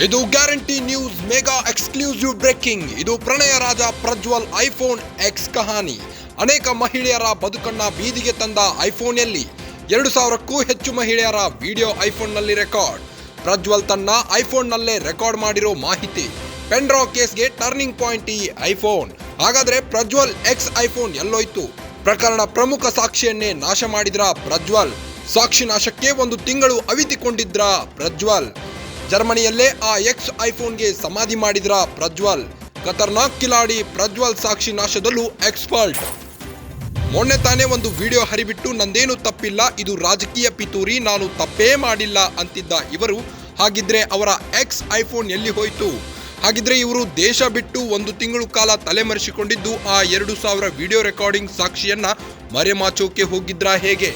ಇದು guarantee news mega exclusive breaking. ಇದು ಪ್ರಣಯ ರಾಜ ಪ್ರಜ್ವಲ್ ಐಫೋನ್ ಎಕ್ಸ್ ಕಹಾನಿ. ಅನೇಕ ಮಹಿಳೆಯರ ಬದುಕನ್ನ ಬೀದಿಗೆ ತಂದ ಐಫೋನ್ ಎಲ್ಲಿ? 2000ಕ್ಕೂ ಹೆಚ್ಚು ಮಹಿಳೆಯರ ವಿಡಿಯೋ ಐಫೋನ್ ನಲ್ಲಿ ರೆಕಾರ್ಡ್. ಪ್ರಜ್ವಲ್ ತನ್ನ ಐಫೋನ್ ನಲ್ಲೇ ರೆಕಾರ್ಡ್ ಮಾಡಿರೋ ಮಾಹಿತಿ. ಪೆನ್ಡ್ರಾವ್ ಕೇಸ್ಗೆ ಟರ್ನಿಂಗ್ ಪಾಯಿಂಟ್ ಈ ಐಫೋನ್. ಹಾಗಾದ್ರೆ ಪ್ರಜ್ವಲ್ ಎಕ್ಸ್ ಐಫೋನ್ ಎಲ್ಲೋಯ್ತು? ಪ್ರಕರಣ ಪ್ರಮುಖ ಸಾಕ್ಷಿಯನ್ನೇ ನಾಶ ಮಾಡಿದ್ರ ಪ್ರಜ್ವಲ್. ಸಾಕ್ಷಿ ನಾಶಕ್ಕೆ 1 ತಿಂಗಳು ಅವಿತಿಕೊಂಡಿದ್ರ ಪ್ರಜ್ವಲ್. ಜರ್ಮನಿಯಲ್ಲೇ ಆ ಎಕ್ಸ್ ಐಫೋನ್ಗೆ ಸಮಾಧಿ ಮಾಡಿದ್ರ ಪ್ರಜ್ವಲ್. ಖತರ್ನಾಕ್ ಕಿಲಾಡಿ ಪ್ರಜ್ವಲ್ ಸಾಕ್ಷಿ ನಾಶದಲ್ಲೂ ಎಕ್ಸ್ಪರ್ಟ್. ಮೊನ್ನೆ ತಾನೇ ಒಂದು ವಿಡಿಯೋ ಹರಿಬಿಟ್ಟು ನಂದೇನು ತಪ್ಪಿಲ್ಲ, ಇದು ರಾಜಕೀಯ ಪಿತೂರಿ, ನಾನು ತಪ್ಪೇ ಮಾಡಿಲ್ಲ ಅಂತಿದ್ದ ಇವರು, ಹಾಗಿದ್ರೆ ಅವರ ಎಕ್ಸ್ ಐಫೋನ್ ಎಲ್ಲಿ ಹೋಯ್ತು? ಹಾಗಿದ್ರೆ ಇವರು ದೇಶ ಬಿಟ್ಟು 1 ತಿಂಗಳು ಕಾಲ ತಲೆಮರೆಸಿಕೊಂಡಿದ್ದು ಆ 2000 ವಿಡಿಯೋ ರೆಕಾರ್ಡಿಂಗ್ ಸಾಕ್ಷಿಯನ್ನ ಮರೆಮಾಚೋಕೆ ಹೋಗಿದ್ರಾ ಹೇಗೆ?